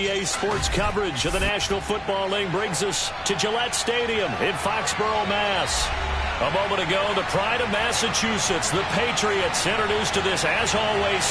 EA Sports coverage of the National Football League brings us to Gillette Stadium in Foxborough, Mass. A moment ago, the pride of Massachusetts, the Patriots, introduced to this, as always,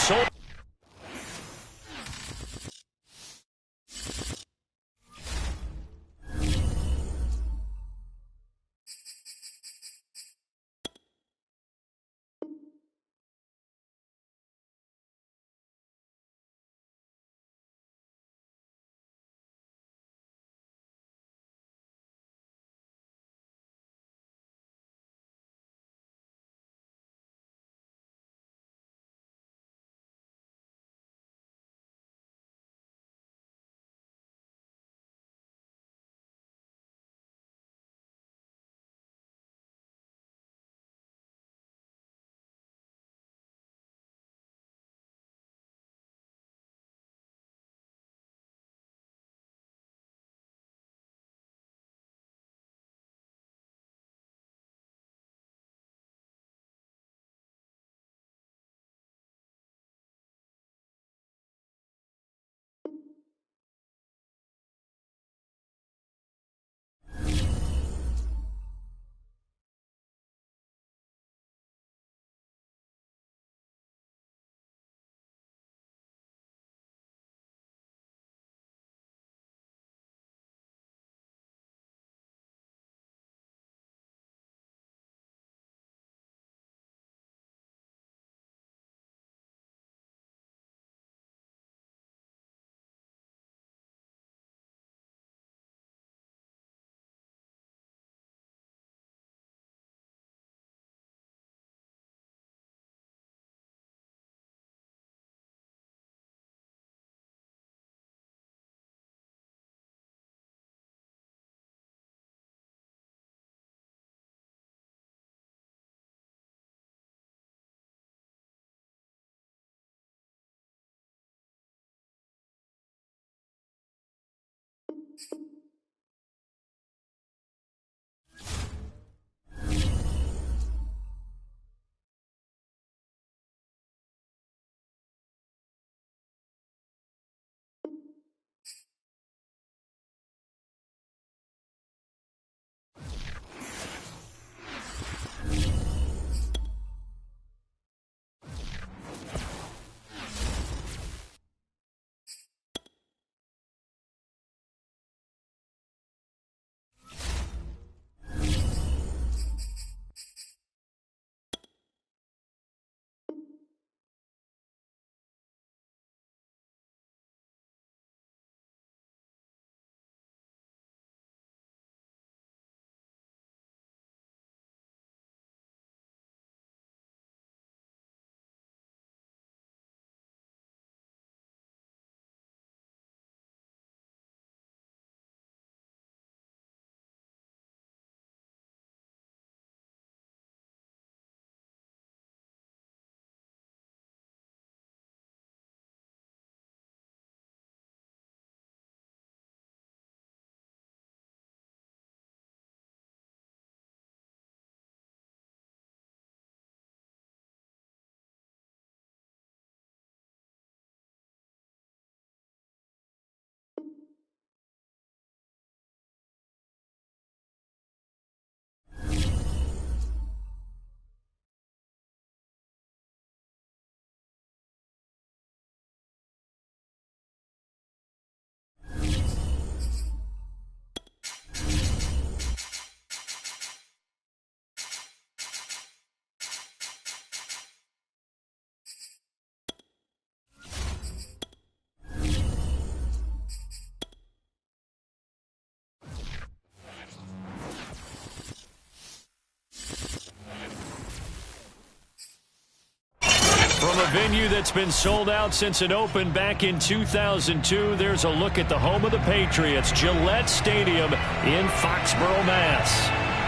from a venue that's been sold out since it opened back in 2002, there's a look at the home of the Patriots, Gillette Stadium in Foxborough, Mass.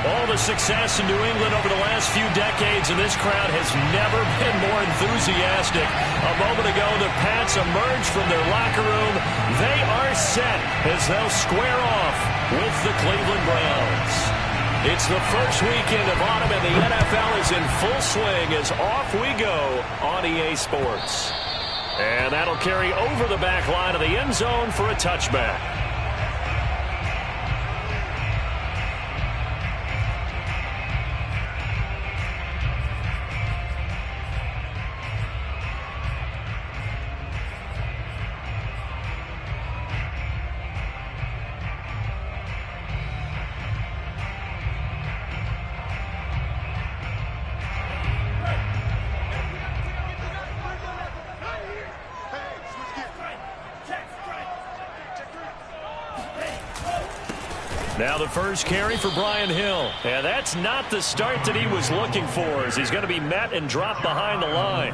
All the success in New England over the last few decades, and this crowd has never been more enthusiastic. A moment ago, the Pats emerged from their locker room. They are set as they'll square off with the Cleveland Browns. It's the first weekend of autumn, and the NFL is in full swing as off we go on EA Sports. And that'll carry over the back line of the end zone for a touchback. Now the first carry for Brian Hill. And that's not the start that he was looking for, as he's going to be met and dropped behind the line.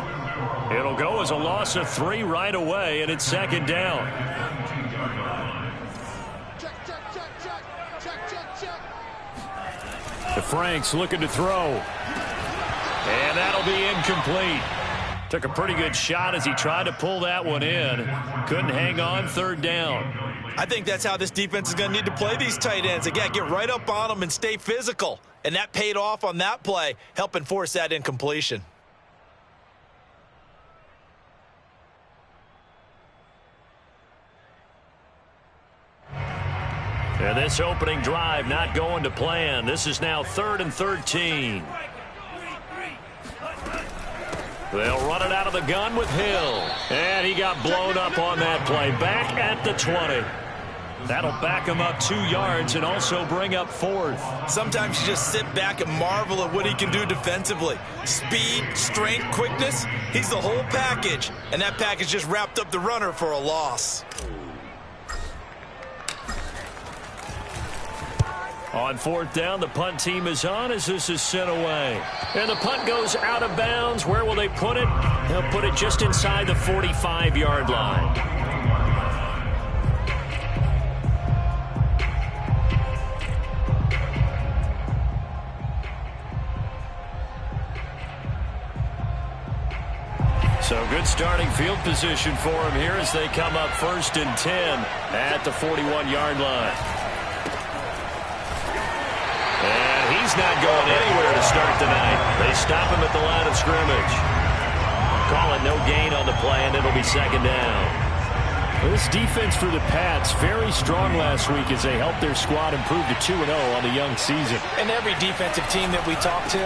It'll go as a loss of 3 right away, and it's second down. The Franks looking to throw. And that'll be incomplete. Took a pretty good shot as he tried to pull that one in. Couldn't hang on, third down. I think that's how this defense is going to need to play these tight ends. Again, get right up on them and stay physical. And that paid off on that play, helping force that incompletion. And this opening drive not going to plan. This is now 3rd and 13. They'll run it out of the gun with Hill. And he got blown up on that play. Back at the 20. That'll back him up 2 yards and also bring up 4th. Sometimes you just sit back and marvel at what he can do defensively. Speed, strength, quickness. He's the whole package. And that package just wrapped up the runner for a loss. On 4th down, the punt team is on as this is sent away. And the punt goes out of bounds. Where will they put it? They'll put it just inside the 45-yard line. So good starting field position for him here as they come up 1st and 10 at the 41-yard line. And he's not going anywhere to start tonight. They stop him at the line of scrimmage. Call it no gain on the play, and it'll be second down. Well, this defense for the Pats, very strong last week as they helped their squad improve to 2-0 on the young season. And every defensive team that we talk to,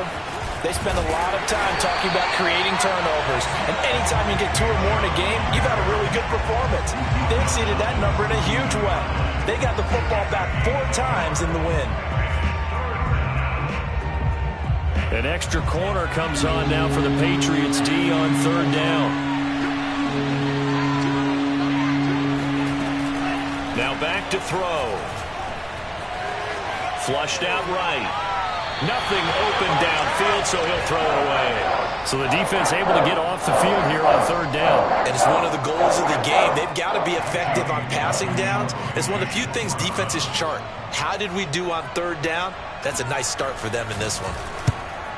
they spend a lot of time talking about creating turnovers. And anytime you get 2 or more in a game, you've had a really good performance. They exceeded that number in a huge way. They got the football back 4 times in the win. An extra corner comes on now for the Patriots D on 3rd down. Now back to throw. Flushed out right. Nothing open downfield, so he'll throw it away. So the defense able to get off the field here on 3rd down. And it's one of the goals of the game. They've got to be effective on passing downs. It's one of the few things defenses chart. How did we do on 3rd down? That's a nice start for them in this one.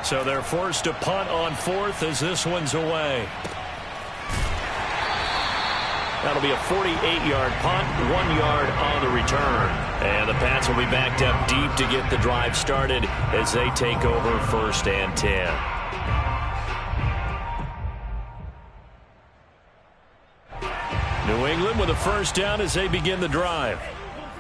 So they're forced to punt on 4th as this one's away. That'll be a 48-yard punt, 1 yard on the return. And the Pats will be backed up deep to get the drive started as they take over 1st and 10. New England with a first down as they begin the drive.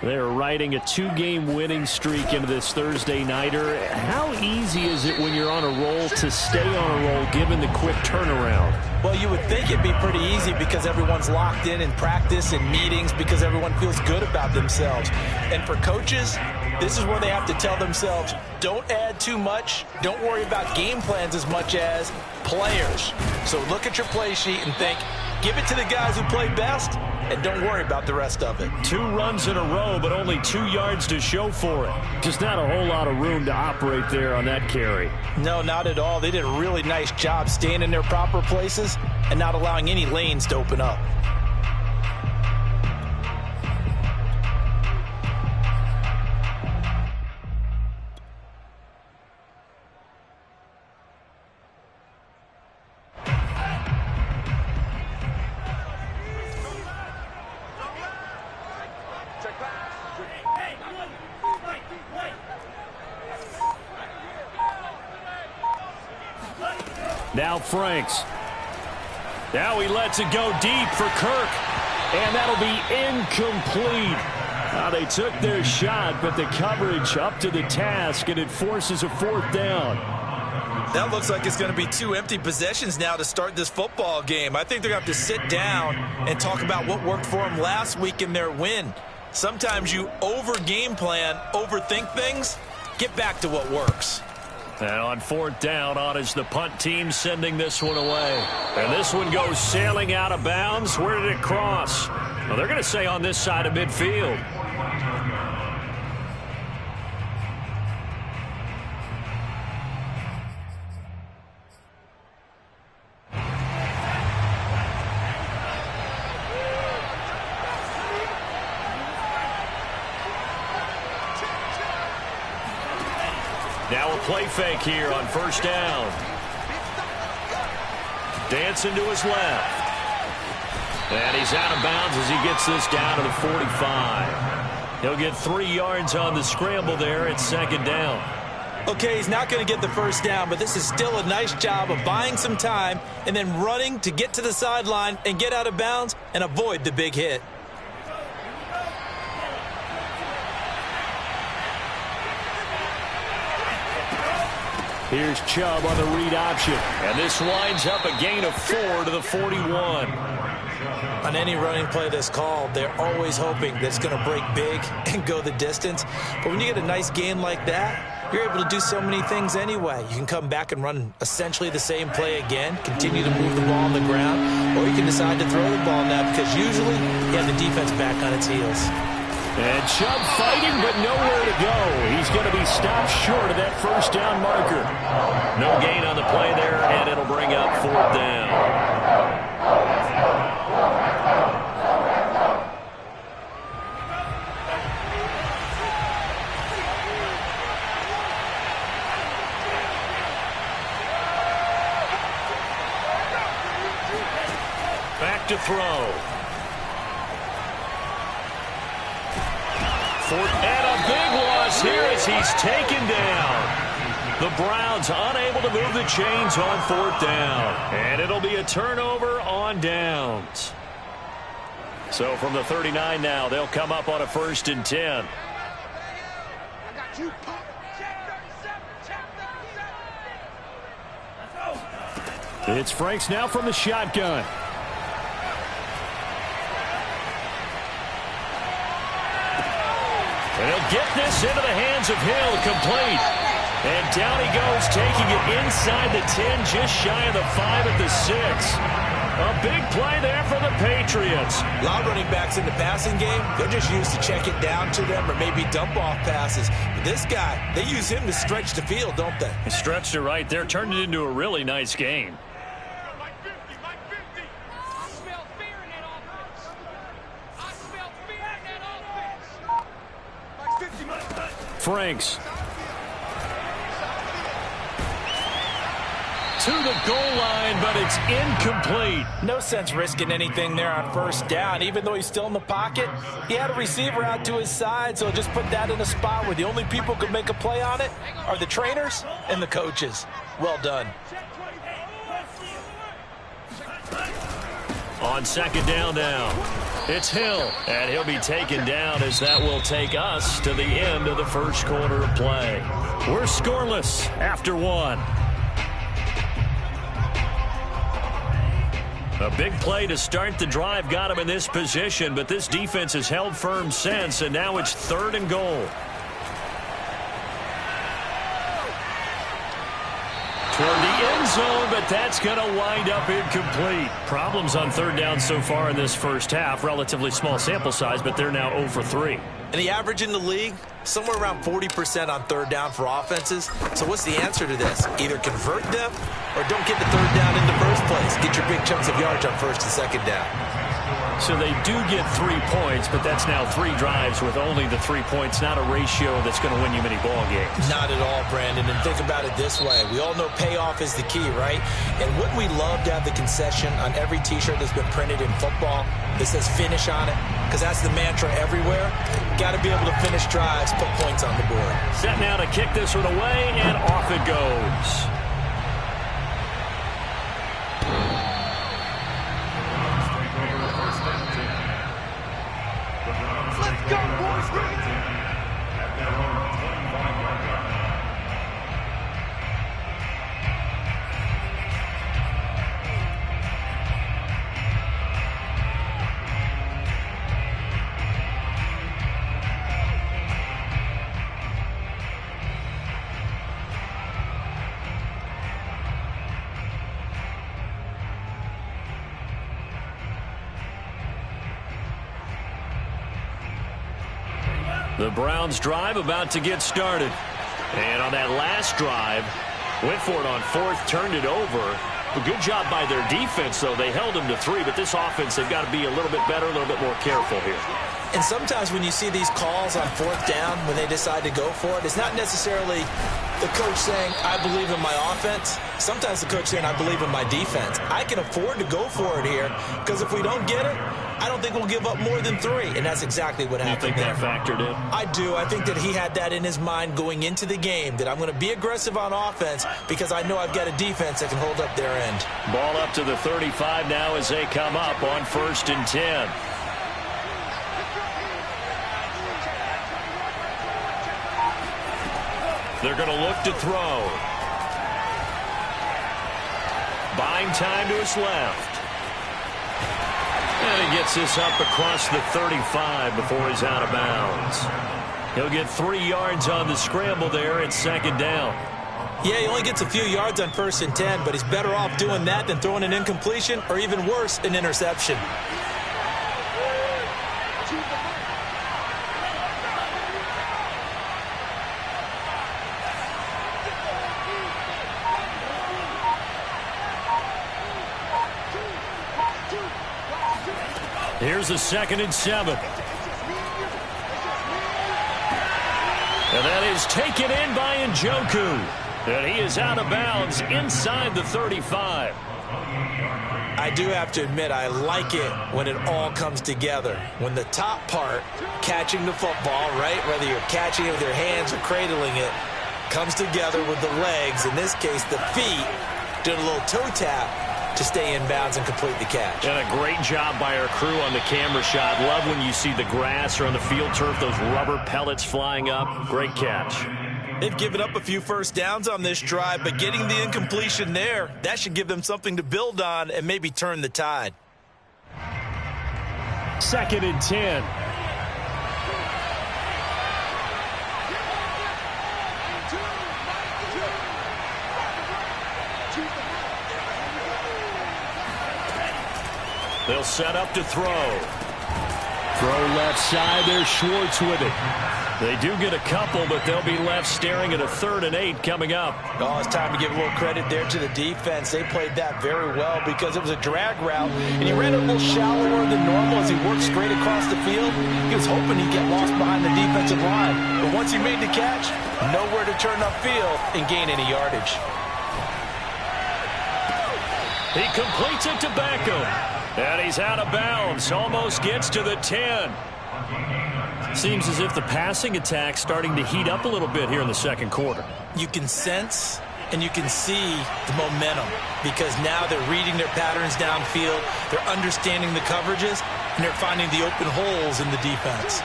They're riding a 2-game winning streak into this Thursday nighter. How easy is it when you're on a roll to stay on a roll given the quick turnaround? Well, you would think it'd be pretty easy because everyone's locked in practice and meetings because everyone feels good about themselves. And for coaches, this is where they have to tell themselves, don't add too much. Don't worry about game plans as much as players. So look at your play sheet and think, give it to the guys who play best, and don't worry about the rest of it. 2 runs in a row, but only 2 yards to show for it. Just not a whole lot of room to operate there on that carry. No, not at all. They did a really nice job staying in their proper places and not allowing any lanes to open up. Now Franks. Now he lets it go deep for Kirk. And that'll be incomplete. They took their shot, but the coverage up to the task, and it forces a 4th down. That looks like it's going to be 2 empty possessions now to start this football game. I think they're going to have to sit down and talk about what worked for them last week in their win. Sometimes you over-game plan, overthink things. Get back to what works. And on 4th down, on is the punt team sending this one away. And this one goes sailing out of bounds. Where did it cross? Well, they're going to say on this side of midfield. Now a play fake here on 1st down. Dancing to his left. And he's out of bounds as he gets this down to the 45. He'll get 3 yards on the scramble there at 2nd down. Okay, he's not going to get the 1st down, but this is still a nice job of buying some time and then running to get to the sideline and get out of bounds and avoid the big hit. Here's Chubb on the read option. And this winds up a gain of 4 to the 41. On any running play that's called, they're always hoping that it's going to break big and go the distance. But when you get a nice gain like that, you're able to do so many things anyway. You can come back and run essentially the same play again, continue to move the ball on the ground, or you can decide to throw the ball now because usually you have the defense back on its heels. And Chubb fighting, but nowhere to go. He's going to be stopped short of that 1st down marker. No gain on the play there, and it'll bring up 4th down. Back to throw. And a big loss here as he's taken down. The Browns unable to move the chains on 4th down. And it'll be a turnover on downs. So from the 39 now, they'll come up on a 1st and 10. It's Franks now from the shotgun. And he'll get this into the hands of Hill, complete. And down he goes, taking it inside the 10, just shy of the 5 at the 6. A big play there for the Patriots. A lot of running backs in the passing game, they're just used to check it down to them or maybe dump off passes. But this guy, they use him to stretch the field, don't they? He stretched it right there, turned it into a really nice game. Franks to the goal line, but it's incomplete. No sense risking anything there on 1st down. Even though he's still in the pocket, he had a receiver out to his side, so just put that in a spot where the only people who can make a play on it are the trainers and the coaches. Well done. On 2nd down now. It's Hill, and he'll be taken down as that will take us to the end of the 1st quarter of play. We're scoreless after 1. A big play to start the drive got him in this position, but this defense has held firm since, and now it's 3rd and goal. Toward the end zone, but that's going to wind up incomplete. Problems on 3rd down so far in this 1st half. Relatively small sample size, but they're now 0 for 3. And the average in the league, somewhere around 40% on 3rd down for offenses. So what's the answer to this? Either convert them or don't get the 3rd down in the first place. Get your big chunks of yards on 1st and 2nd down. So they do get 3 points, but that's now 3 drives with only the 3 points, not a ratio that's going to win you many ball games. Not at all, Brandon. And think about it this way. We all know payoff is the key, right? And wouldn't we love to have the concession on every T-shirt that's been printed in football that says finish on it? Because that's the mantra everywhere. Got to be able to finish drives, put points on the board. Set now to kick this one away, and off it goes. The Browns drive about to get started. And on that last drive, went for it on fourth, turned it over. A good job by their defense, though. They held them to 3, but this offense, they've got to be a little bit better, a little bit more careful here. And sometimes when you see these calls on fourth down, when they decide to go for it, it's not necessarily the coach saying, I believe in my offense. Sometimes the coach saying, I believe in my defense. I can afford to go for it here because if we don't get it, I don't think we'll give up more than 3. And that's exactly what happened. You think that factored in? I do. I think that he had that in his mind going into the game, that I'm going to be aggressive on offense because I know I've got a defense that can hold up their end. Ball up to the 35 now as they come up on 1st and 10. They're going to look to throw. Buying time to his left. And he gets this up across the 35 before he's out of bounds. He'll get 3 yards on the scramble there at 2nd down. Yeah, he only gets a few yards on 1st and 10, but he's better off doing that than throwing an incompletion or even worse, an interception. Here's a 2nd and 7. And that is taken in by Njoku. And he is out of bounds inside the 35. I do have to admit, I like it when it all comes together. When the top part, catching the football, right, whether you're catching it with your hands or cradling it, comes together with the legs, in this case the feet, doing a little toe tap to stay in bounds and complete the catch. And a great job by our crew on the camera shot. Love when you see the grass or on the field turf, those rubber pellets flying up. Great catch. They've given up a few first downs on this drive, but getting the incompletion there, that should give them something to build on and maybe turn the tide. 2nd and 10. They'll set up to throw. Throw left side. There's Schwartz with it. They do get a couple, but they'll be left staring at a 3rd and 8 coming up. Oh, it's time to give a little credit there to the defense. They played that very well because it was a drag route, and he ran a little shallower than normal as he worked straight across the field. He was hoping he'd get lost behind the defensive line, but once he made the catch, nowhere to turn upfield and gain any yardage. He completes it to Beckham. And he's out of bounds. Almost gets to the 10. Seems as if the passing attack's starting to heat up a little bit here in the 2nd quarter. You can sense and you can see the momentum because now they're reading their patterns downfield. They're understanding the coverages, and they're finding the open holes in the defense.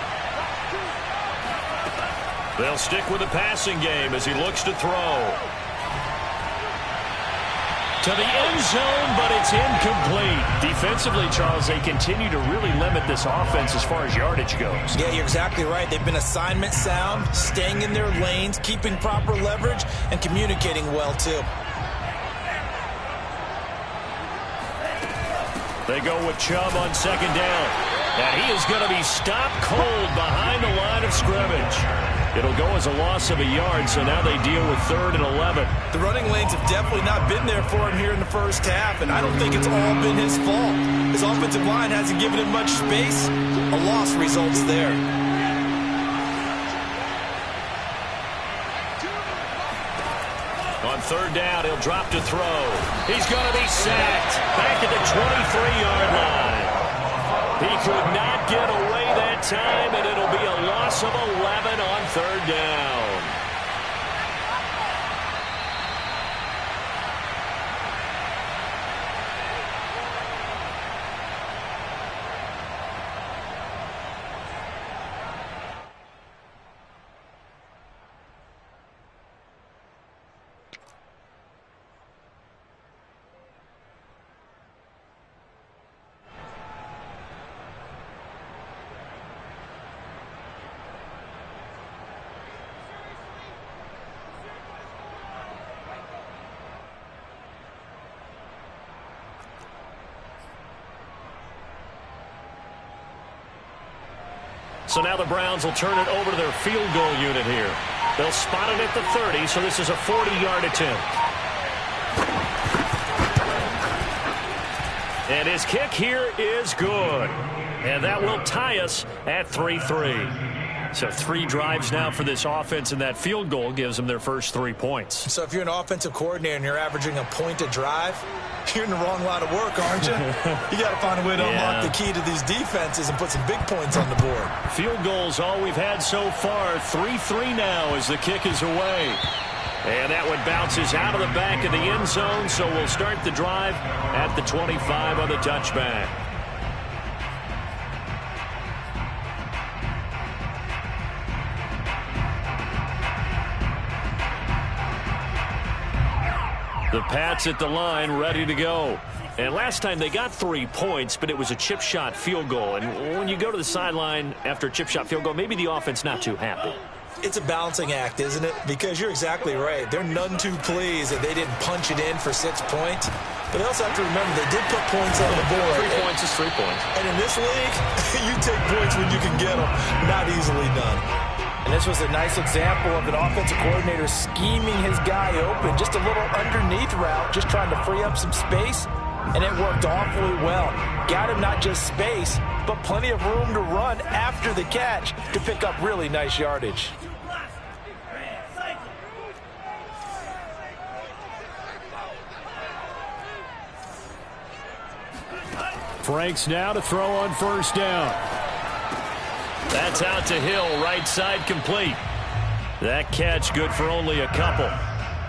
They'll stick with the passing game as he looks to throw. To the end zone, but it's incomplete. Defensively, Charles, they continue to really limit this offense as far as yardage goes. Yeah, you're exactly right. They've been assignment sound, staying in their lanes, keeping proper leverage, and communicating well, too. They go with Chubb on 2nd down. And he is going to be stopped cold behind the line of scrimmage. It'll go as a loss of a yard, so now they deal with 3rd and 11. The running lanes have definitely not been there for him here in the first half, and I don't think it's all been his fault. His offensive line hasn't given him much space. A loss results there. On 3rd down, he'll drop to throw. He's going to be sacked back at the 23-yard line. He could not get away that time, and it'll be a loss of 11 on 3rd down. So now the Browns will turn it over to their field goal unit here. They'll spot it at the 30, so this is a 40-yard attempt. And his kick here is good. And that will tie us at 3-3. So 3 drives now for this offense, and that field goal gives them their first 3 points. So if you're an offensive coordinator and you're averaging a point a drive, you're in the wrong line of work, aren't you? You got to find a way to unlock the key to these defenses and put some big points on the board. Field goals all we've had so far. 3-3 now as the kick is away. And that one bounces out of the back of the end zone, so we'll start the drive at the 25 on the touchback. The Pats at the line, ready to go. And last time they got 3 points, but it was a chip shot field goal. And when you go to the sideline after a chip shot field goal, maybe the offense not too happy. It's a balancing act, isn't it? Because you're exactly right. They're none too pleased that they didn't punch it in for 6 points. But they also have to remember they did put points on the board. 3 points is 3 points. And in this league, you take points when you can get them. Not easily done. And this was a nice example of an offensive coordinator scheming his guy open. Just a little underneath route, just trying to free up some space. And it worked awfully well. Got him not just space, but plenty of room to run after the catch to pick up really nice yardage. Franks now to throw on first down. That's out to Hill, right side complete. That catch good for only a couple.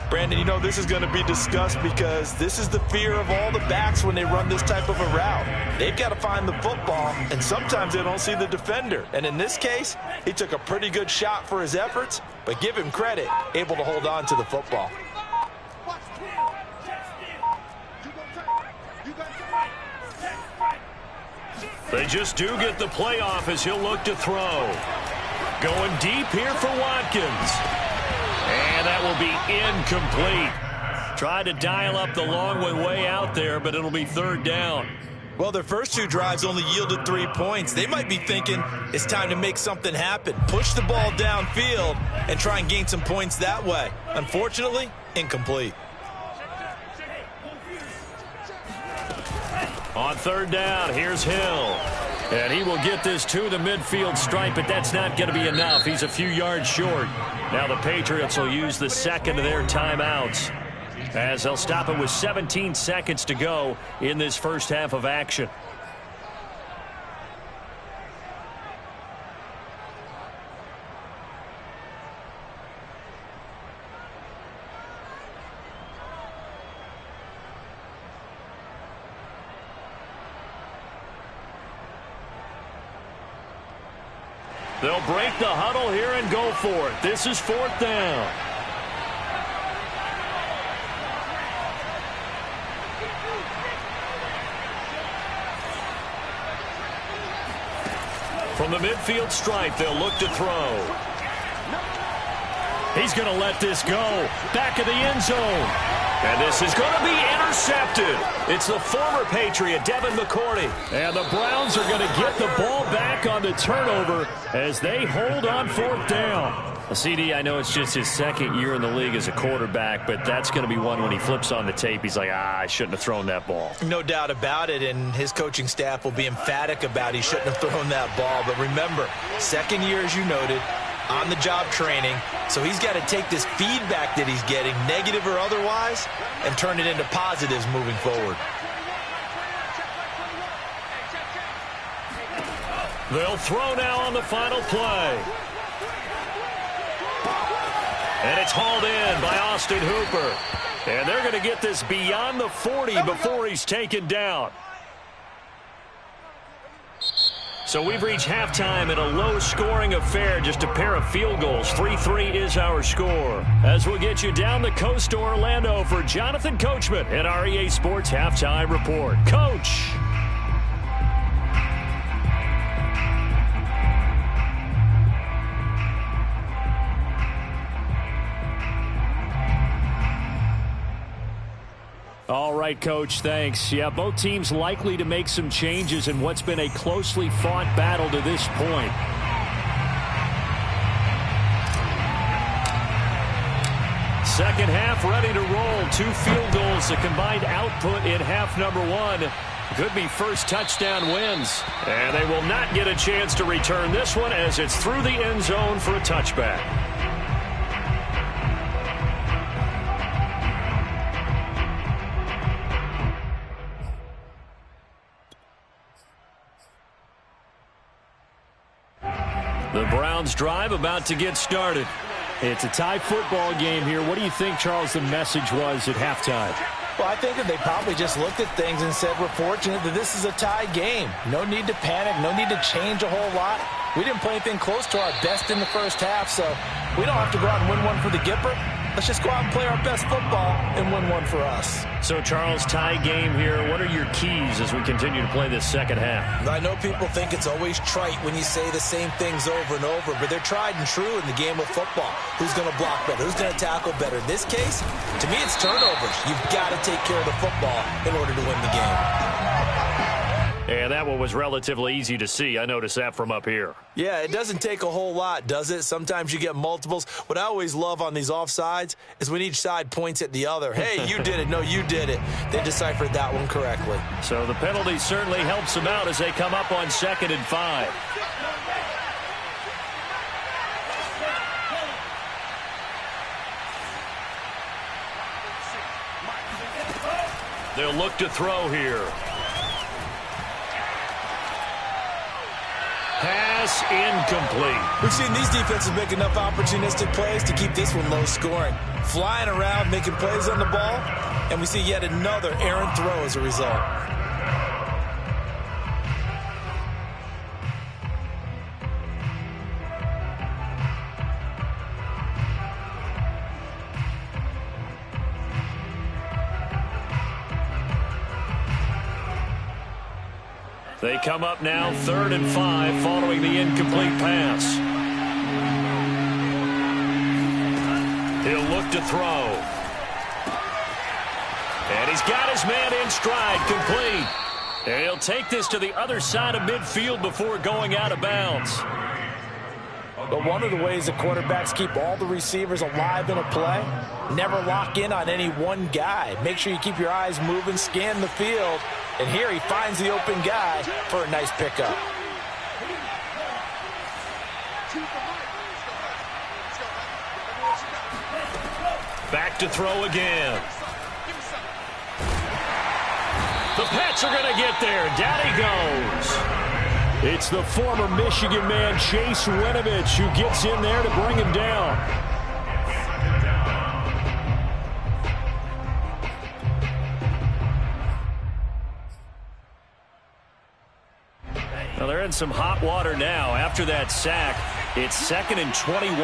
Brandon, you know this is going to be discussed because this is the fear of all the backs when they run this type of a route. They've got to find the football, and sometimes they don't see the defender. And in this case, he took a pretty good shot for his efforts, but give him credit, able to hold on to the football. They just do get the playoff as he'll look to throw. Going deep here for Watkins. And that will be incomplete. Tried to dial up the long one way out there, but it'll be third down. Well, their first 2 drives only yielded 3 points. They might be thinking it's time to make something happen. Push the ball downfield and try and gain some points that way. Unfortunately, incomplete. On third down, here's Hill. And he will get this to the midfield stripe, but that's not going to be enough. He's a few yards short. Now the Patriots will use the second of their timeouts, as they'll stop it with 17 seconds to go in this first half of action. They'll break the huddle here and go for it. This is fourth down. From the midfield stripe, they'll look to throw. He's going to let this go. Back of the end zone. And this is going to be intercepted. It's the former Patriot, Devin McCourty. And the Browns are going to get the ball back on the turnover as they hold on fourth down. CD, I know it's just his second year in the league as a quarterback, but that's going to be one when he flips on the tape. He's like, I shouldn't have thrown that ball. No doubt about it, and his coaching staff will be emphatic about he shouldn't have thrown that ball. But remember, second year, as you noted, on-the-job training, so he's got to take this feedback that he's getting, negative or otherwise, and turn it into positives moving forward. They'll throw now on the final play. And it's hauled in by Austin Hooper. And they're going to get this beyond the 40 before he's taken down. So we've reached halftime in a low-scoring affair, just a pair of field goals. 3-3 is our score. As we'll get you down the coast to Orlando for Jonathan Coachman at our EA Sports Halftime Report. Coach. All right, Coach, thanks. Yeah, both teams likely to make some changes in what's been a closely fought battle to this point. Second half ready to roll. 2 field goals, the combined output in half number 1. Could be first touchdown wins. And they will not get a chance to return this one as it's through the end zone for a touchback. The Browns drive about to get started. It's a tie football game here. What do you think, Charles, the message was at halftime? Well, I think that they probably just looked at things and said, we're fortunate that this is a tie game. No need to panic. No need to change a whole lot. We didn't play anything close to our best in the first half, so we don't have to go out and win one for the Gipper. Let's just go out and play our best football and win one for us. So, Charles, tie game here. What are your keys as we continue to play this second half? I know people think it's always trite when you say the same things over and over, but they're tried and true in the game of football. Who's going to block better? Who's going to tackle better? In this case, to me, it's turnovers. You've got to take care of the football in order to win the game. And that one was relatively easy to see. I noticed that from up here. Yeah, it doesn't take a whole lot, does it? Sometimes you get multiples. What I always love on these offsides is when each side points at the other. Hey, you did it. No, you did it. They deciphered that one correctly. So the penalty certainly helps them out as they come up on 2nd and 5. They'll look to throw here. Pass incomplete. We've seen these defenses make enough opportunistic plays to keep this one low scoring. Flying around, making plays on the ball, and we see yet another errant throw as a result. They come up now 3rd and 5 following the incomplete pass. He'll look to throw. And he's got his man in stride, complete. And he'll take this to the other side of midfield before going out of bounds. But one of the ways that quarterbacks keep all the receivers alive in a play, never lock in on any one guy. Make sure you keep your eyes moving, scan the field. And here he finds the open guy for a nice pickup. Back to throw again. The Pats are going to get there. Down he goes. It's the former Michigan man, Chase Winovich, who gets in there to bring him down. Well, they're in some hot water now. After that sack, it's 2nd and 21.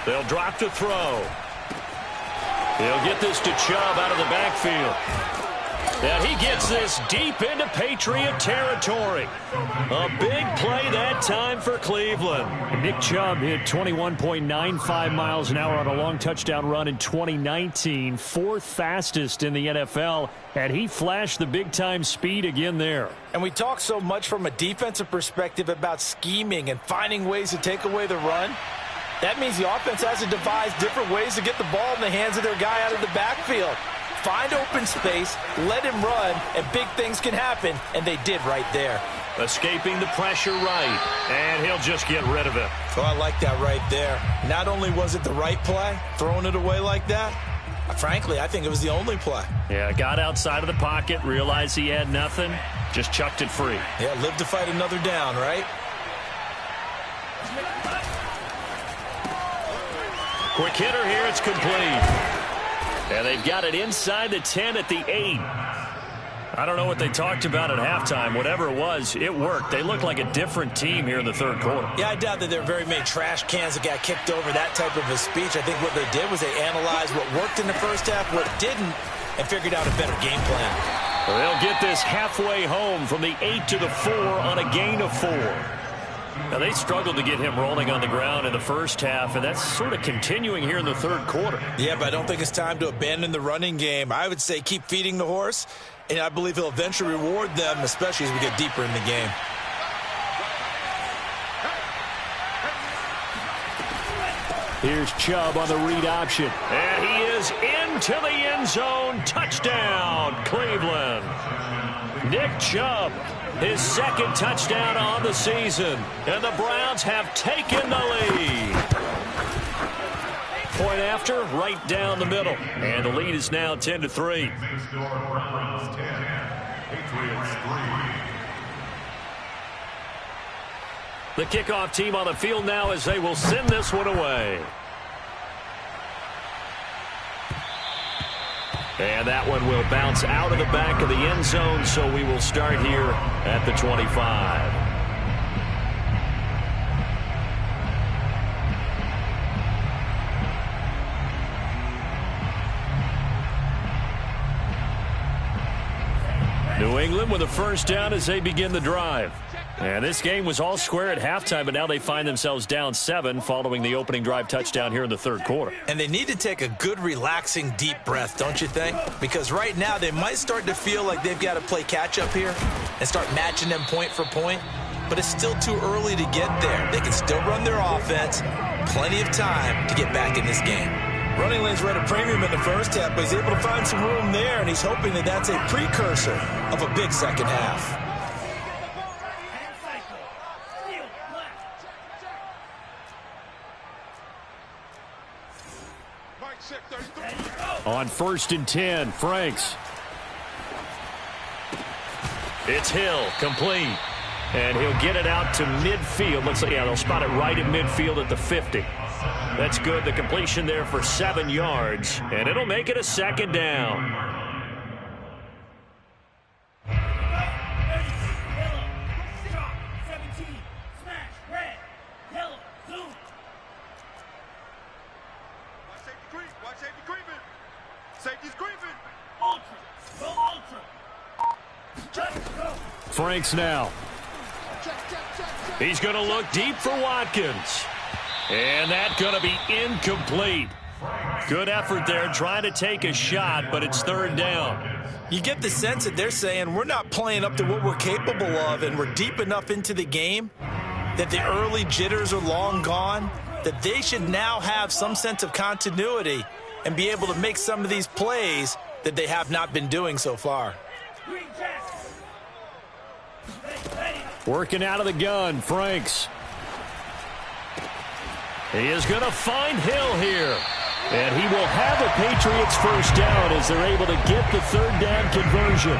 They'll drop to throw. He'll get this to Chubb out of the backfield. And he gets this deep into Patriot territory. A big play that time for Cleveland. Nick Chubb hit 21.95 miles an hour on a long touchdown run in 2019. 4th fastest in the NFL. And he flashed the big-time speed again there. And we talk so much from a defensive perspective about scheming and finding ways to take away the run. That means the offense has to devise different ways to get the ball in the hands of their guy out of the backfield. Find open space, let him run, and big things can happen, and they did right there. Escaping the pressure right, and he'll just get rid of it. Oh, I like that right there. Not only was it the right play, throwing it away like that, frankly, I think it was the only play. Yeah, got outside of the pocket, realized he had nothing, just chucked it free. Yeah, live to fight another down, right? Quick hitter here, it's complete. And they've got it inside the 10 at the 8. I don't know what they talked about at halftime. Whatever it was, it worked. They looked like a different team here in the 3rd quarter. Yeah, I doubt that there are very many trash cans that got kicked over, that type of a speech. I think what they did was they analyzed what worked in the first half, what didn't, and figured out a better game plan. Well, they'll get this halfway home from the 8 to the 4 on a gain of 4. Now, they struggled to get him rolling on the ground in the first half, and that's sort of continuing here in the 3rd quarter. Yeah, but I don't think it's time to abandon the running game. I would say keep feeding the horse, and I believe he'll eventually reward them, especially as we get deeper in the game. Here's Chubb on the read option. And he is into the end zone. Touchdown, Cleveland. Nick Chubb, his second touchdown on the season. And the Browns have taken the lead. Point after, right down the middle. And the lead is now 10-3. The kickoff team on the field now as they will send this one away. And that one will bounce out of the back of the end zone, so we will start here at the 25. New England with a first down as they begin the drive. And this game was all square at halftime, but now they find themselves down 7 following the opening drive touchdown here in the third quarter. And they need to take a good, relaxing, deep breath, don't you think? Because right now they might start to feel like they've got to play catch-up here and start matching them point for point. But it's still too early to get there. They can still run their offense. Plenty of time to get back in this game. Running lanes were at a premium in the first half, but he's able to find some room there, and he's hoping that that's a precursor of a big second half. On 1st and 10, Franks. It's Hill, complete. And he'll get it out to midfield. Looks like, yeah, they'll spot it right in midfield at the 50. That's good. The completion there for 7 yards. And it'll make it a second down. Franks now. He's going to look deep for Watkins. And that's going to be incomplete. Good effort there trying to take a shot, but it's third down. You get the sense that they're saying we're not playing up to what we're capable of, and we're deep enough into the game that the early jitters are long gone, that they should now have some sense of continuity and be able to make some of these plays that they have not been doing so far. Working out of the gun, Franks. He is going to find Hill here. And he will have a Patriots first down as they're able to get the third down conversion.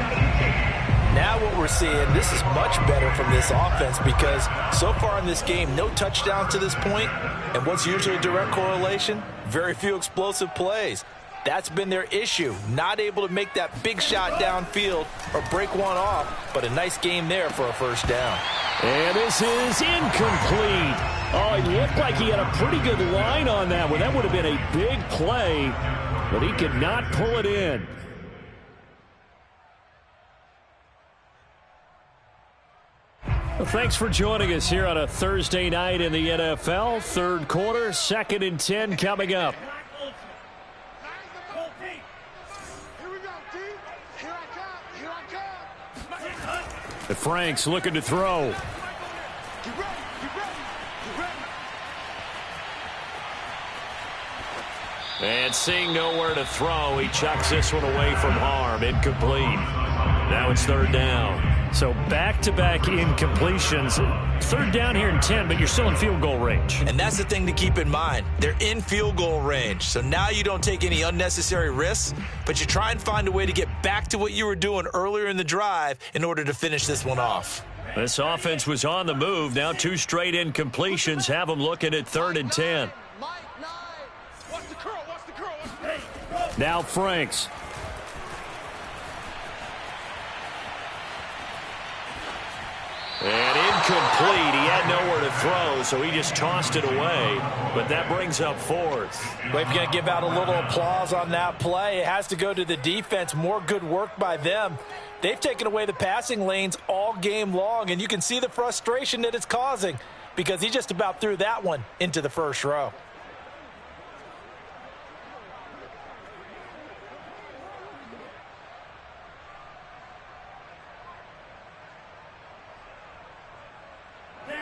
Now what we're seeing, this is much better from this offense because so far in this game, no touchdowns to this point. And what's usually a direct correlation? Very few explosive plays. That's been their issue, not able to make that big shot downfield or break one off, but a nice game there for a first down. And this is incomplete. Oh, it looked like he had a pretty good line on that one. That would have been a big play, but he could not pull it in. Well, thanks for joining us here on a Thursday night in the NFL. Third quarter, 2nd and 10 coming up. Franks looking to throw. And seeing nowhere to throw, he chucks this one away from harm. Incomplete. Now it's third down. So back-to-back incompletions. Third down here in 10, but you're still in field goal range. And that's the thing to keep in mind. They're in field goal range. So now you don't take any unnecessary risks, but you try and find a way to get back to what you were doing earlier in the drive in order to finish this one off. This offense was on the move. Now 2 straight incompletions have them looking at 3rd and 10. Now Franks. And incomplete. He had nowhere to throw, so he just tossed it away. But that brings up 4th. We're going to give out a little applause on that play. It has to go to the defense. More good work by them. They've taken away the passing lanes all game long, and you can see the frustration that it's causing because he just about threw that one into the first row.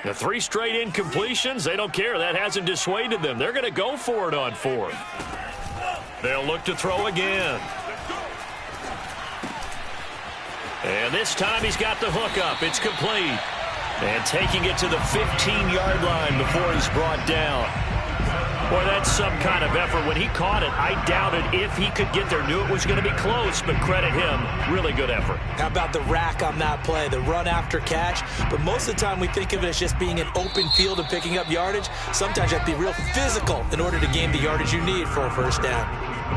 The The 3 straight incompletions, they don't care. That hasn't dissuaded them. They're going to go for it on 4th. They'll look to throw again. And this time he's got the hook up. It's complete. And taking it to the 15-yard line before he's brought down. Boy, that's some kind of effort. When he caught it, I doubted if he could get there. Knew it was going to be close, but credit him. Really good effort. How about the rack on that play, the run after catch? But most of the time we think of it as just being an open field and picking up yardage. Sometimes you have to be real physical in order to gain the yardage you need for a first down.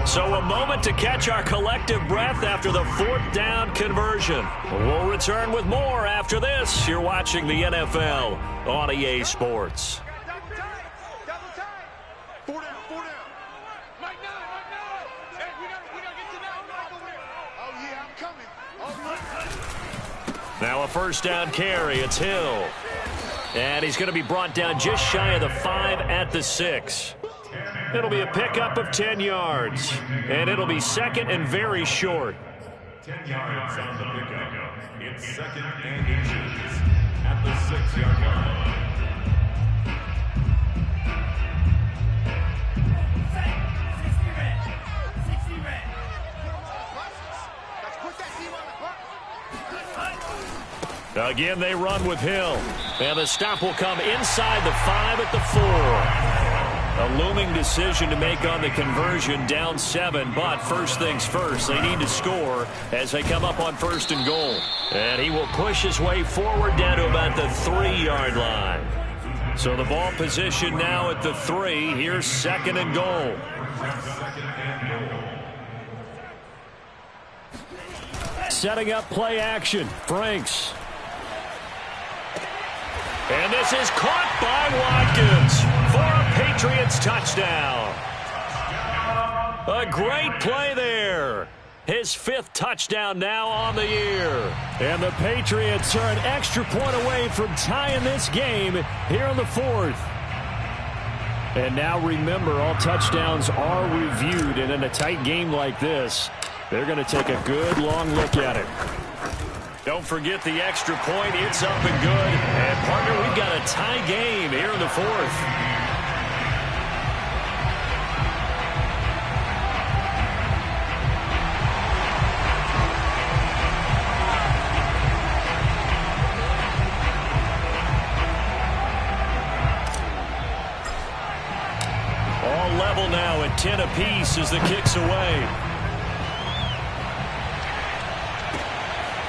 So a moment to catch our collective breath after the 4th down conversion. We'll return with more after this. You're watching the NFL on EA Sports. Now a first down carry. It's Hill. And he's going to be brought down just shy of the 5 at the 6. It'll be a pickup of 10 yards. And it'll be second and very short. 10 yards on the pickup. It's second and inches at the 6-yard line. Again, they run with Hill. And the stop will come inside the 5 at the 4. A looming decision to make on the conversion, down 7. But first things first, they need to score as they come up on 1st and goal. And he will push his way forward down to about the 3-yard line. So the ball position now at the 3. Here's 2nd and goal. Setting up play action. Franks. And this is caught by Watkins for a Patriots touchdown. A great play there. His 5th touchdown now on the year. And the Patriots are an extra point away from tying this game here in the 4th. And now remember, all touchdowns are reviewed. And in a tight game like this, they're going to take a good long look at it. Don't forget the extra point. It's up and good. And, partner, we've got a tie game here in the 4th. All level now at 10 apiece as the kick's away.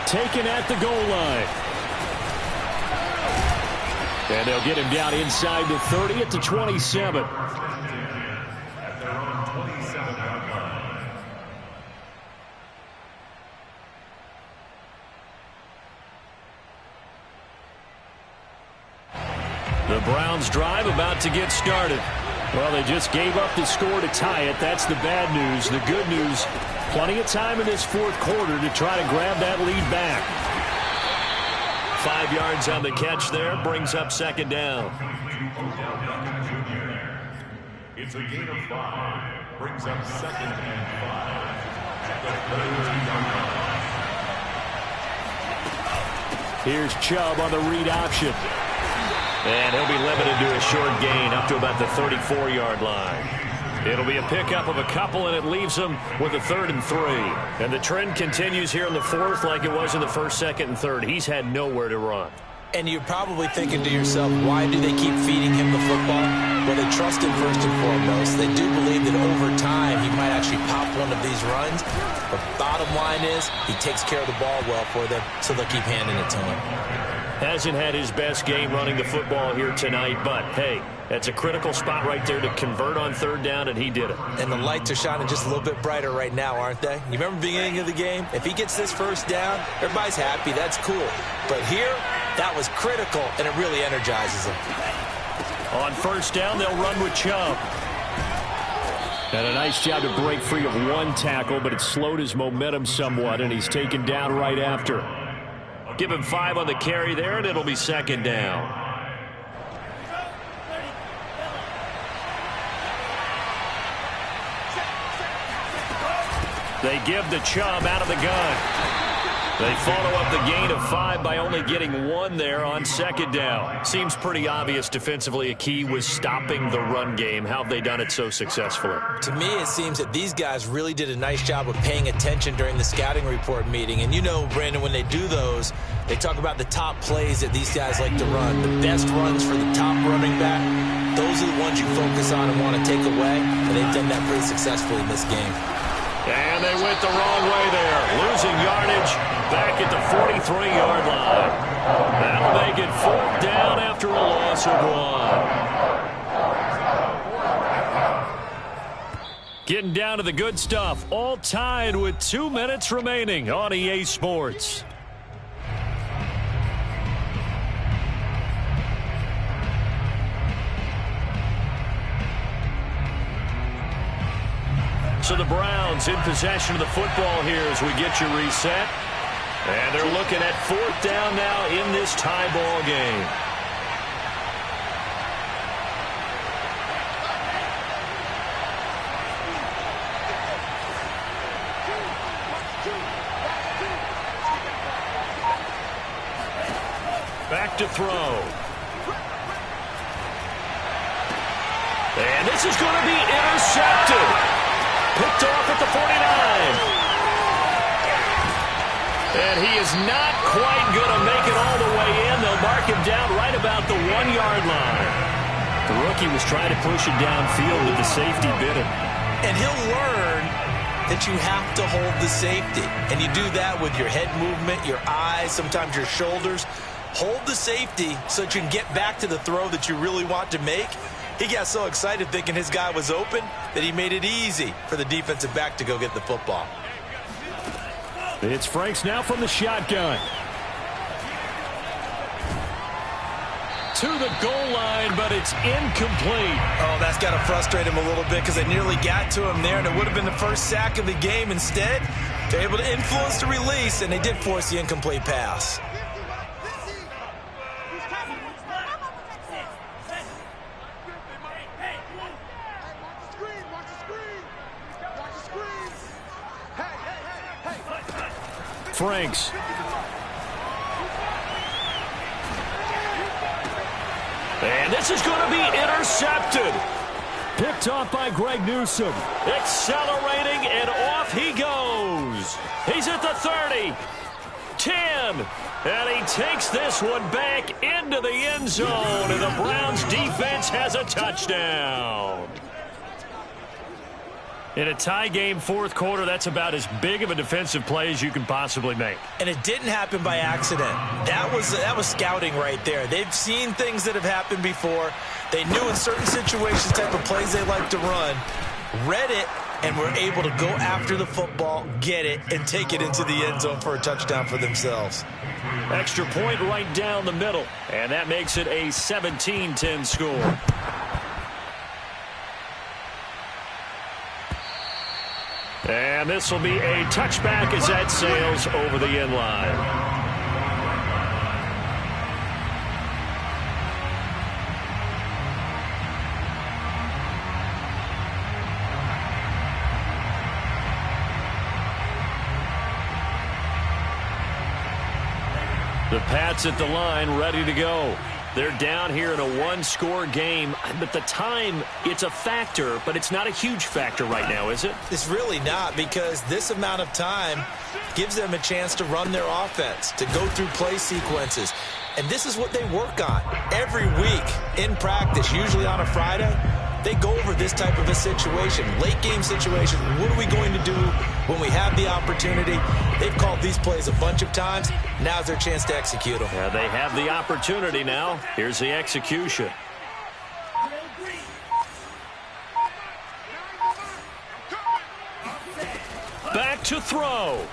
Taken at the goal line. And they'll get him down inside the 30 at the 27. At their own 27-yard line. The Browns drive about to get started. Well, they just gave up the score to tie it. That's the bad news. The good news, plenty of time in this 4th quarter to try to grab that lead back. 5 yards on the catch there, brings up 2nd down. It's a gain of 5, brings up 2nd and 5. Here's Chubb on the read option. And he'll be limited to a short gain up to about the 34-yard line. It'll be a pickup of a couple, and it leaves him with a 3rd and 3. And the trend continues here in the 4th like it was in the 1st, 2nd, and 3rd. He's had nowhere to run. And you're probably thinking to yourself, why do they keep feeding him the football? Well, they trust him first and foremost. They do believe that over time he might actually pop one of these runs. But bottom line is he takes care of the ball well for them, so they'll keep handing it to him. Hasn't had his best game running the football here tonight, but, hey, that's a critical spot right there to convert on 3rd down, and he did it. And the lights are shining just a little bit brighter right now, aren't they? You remember the beginning of the game? If he gets this first down, everybody's happy. That's cool. But here, that was critical, and it really energizes him. On 1st down, they'll run with Chubb. And a nice job to break free of one tackle, but it slowed his momentum somewhat, and he's taken down right after. Give him 5 on the carry there, and it'll be 2nd down. They give the Chubb out of the gun. They follow up the gain of 5 by only getting 1 there on second down. Seems pretty obvious defensively a key was stopping the run game. How have they done it so successfully? To me, it seems that these guys really did a nice job of paying attention during the scouting report meeting. And you know, Brandon, when they do those, they talk about the top plays that these guys like to run. The best runs for the top running back, those are the ones you focus on and want to take away. And they've done that pretty successfully in this game. And they went the wrong way there. Losing yardage back at the 43-yard line. That'll make it 4th down after a loss of 1. Getting down to the good stuff. All tied with 2 minutes remaining on EA Sports. So the Browns in possession of the football here as we get you reset. And they're looking at 4th down now in this tie ball game. Back to throw. And this is going to be intercepted. Picked off at the 49. And he is not quite going to make it all the way in. They'll mark him down right about the 1-yard line. The rookie was trying to push it downfield with the safety bit him. And he'll learn that you have to hold the safety. And you do that with your head movement, your eyes, sometimes your shoulders. Hold the safety so that you can get back to the throw that you really want to make. He got so excited thinking his guy was open that he made it easy for the defensive back to go get the football. It's Franks now from the shotgun. To the goal line, but it's incomplete. Oh, that's got to frustrate him a little bit because they nearly got to him there, and it would have been the first sack of the game. Instead, they're able to influence the release, and they did force the incomplete pass. Franks. And this is going to be intercepted. Picked off by Greg Newsome. Accelerating, and off he goes. He's at the 30. 10. And he takes this one back into the end zone, and the Browns defense has a touchdown. In a tie game, 4th quarter, that's about as big of a defensive play as you can possibly make. And it didn't happen by accident. That was scouting right there. They've seen things that have happened before. They knew in certain situations type of plays they like to run, read it, and were able to go after the football, get it, and take it into the end zone for a touchdown for themselves. Extra point right down the middle, and that makes it a 17-10 score. And this will be a touchback as that sails over the end line. The Pats at the line, ready to go. They're down here in a 1-score game, but the time, it's a factor, but it's not a huge factor right now, is it? It's really not, because this amount of time gives them a chance to run their offense, to go through play sequences. And this is what they work on every week in practice, usually on a Friday. They go over this type of a situation, late game situation. What are we going to do when we have the opportunity? They've called these plays a bunch of times. Now's their chance to execute them. Yeah, they have the opportunity now. Here's the execution. Back to throw.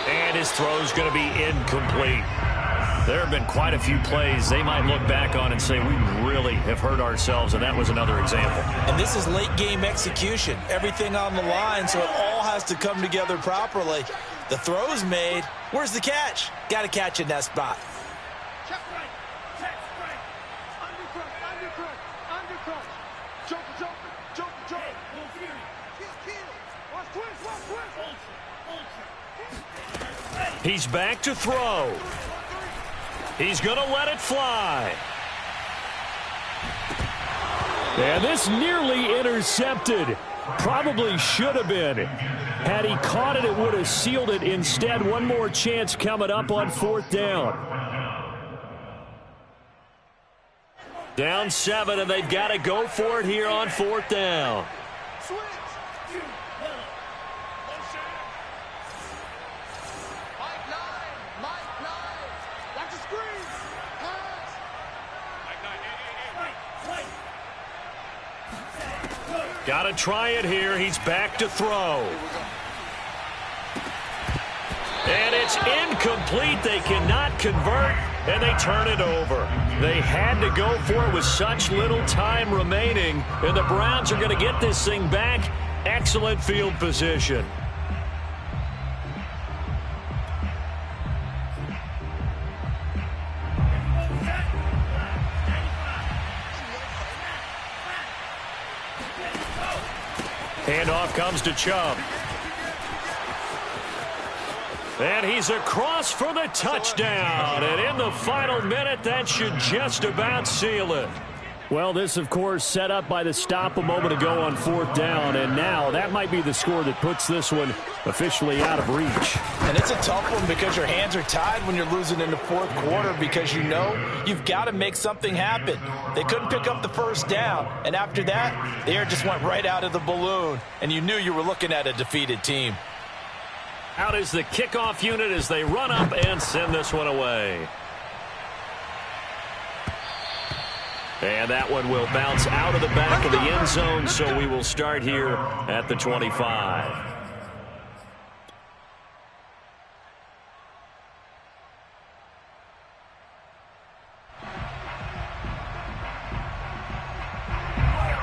And his throw's going to be incomplete. There have been quite a few plays they might look back on and say, we really have hurt ourselves, and that was another example. And this is late game execution. Everything on the line, so it all has to come together properly. The throw's made. Where's the catch? Got to catch in that spot. Check right. Check right. Undercut. Jump. Watch twist. He's back to throw. He's going to let it fly. And this nearly intercepted. Probably should have been. Had he caught it, it would have sealed it. Instead, one more chance coming up on 4th down. Down 7, and they've got to go for it here on 4th down. Got to try it here. He's back to throw. And it's incomplete. They cannot convert, and they turn it over. They had to go for it with such little time remaining, and the Browns are going to get this thing back. Excellent field position. Handoff comes to Chubb. And he's across for the touchdown. And in the final minute, that should just about seal it. Well, this, of course, set up by the stop a moment ago on 4th down. And now that might be the score that puts this one officially out of reach. And it's a tough one because your hands are tied when you're losing in the 4th quarter because you know you've got to make something happen. They couldn't pick up the 1st down. And after that, the air just went right out of the balloon. And you knew you were looking at a defeated team. Out is the kickoff unit as they run up and send this one away. And that one will bounce out of the back of the end zone, so we will start here at the 25.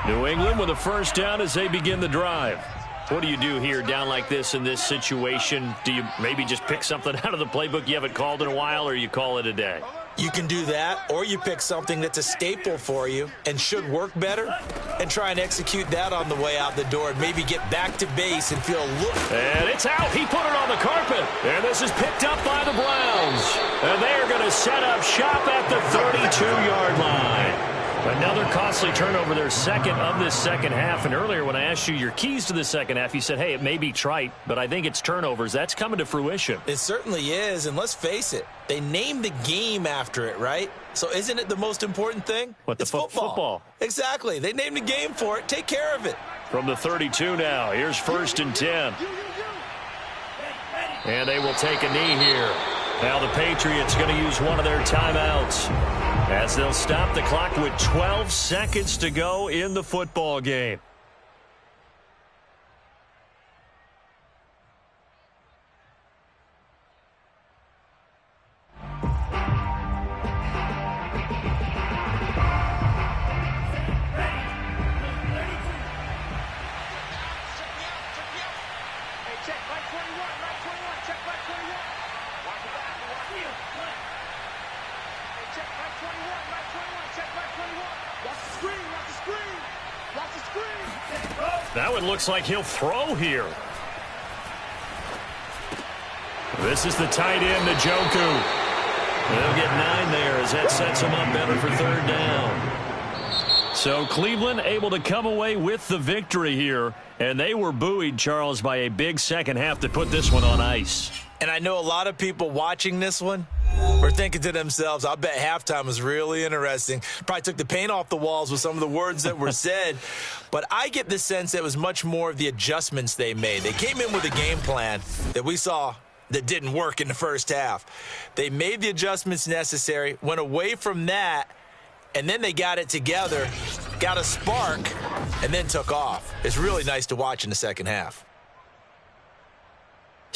New England with a 1st down as they begin the drive. What do you do here down like this in this situation? Do you maybe just pick something out of the playbook you haven't called in a while, or you call it a day? You can do that, or you pick something that's a staple for you and should work better and try and execute that on the way out the door and maybe get back to base and feel a little... And it's out. He put it on the carpet. And this is picked up by the Browns. And they are going to set up shop at the 32-yard line. Another costly turnover, their second of this second half. And earlier when I asked you your keys to the second half, you said, hey, it may be trite, but I think it's turnovers. That's coming to fruition. It certainly is, and let's face it, they named the game after it, right? So isn't it the most important thing? What, it's football. Exactly. They named the game for it. Take care of it. From the 32 now, here's 1st and 10. And they will take a knee here. Now the Patriots going to use one of their timeouts as they'll stop the clock with 12 seconds to go in the football game. Now it looks like he'll throw here. This is the tight end, Njoku. They'll get 9 there as that sets him up better for 3rd down. So Cleveland able to come away with the victory here. And they were buoyed, Charles, by a big second half to put this one on ice. And I know a lot of people watching this one were thinking to themselves, I bet halftime was really interesting. Probably took the paint off the walls with some of the words that were said. But I get the sense that it was much more of the adjustments they made. They came in with a game plan that we saw that didn't work in the first half. They made the adjustments necessary, went away from that, and then they got it together, got a spark, and then took off. It's really nice to watch in the second half.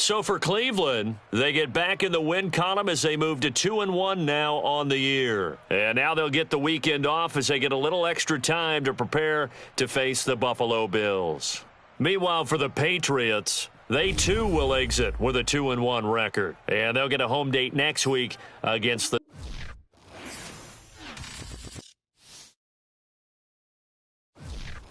So for Cleveland, they get back in the win column as they move to 2-1 now on the year. And now they'll get the weekend off as they get a little extra time to prepare to face the Buffalo Bills. Meanwhile, for the Patriots, they too will exit with a 2-1 record. And they'll get a home date next week against the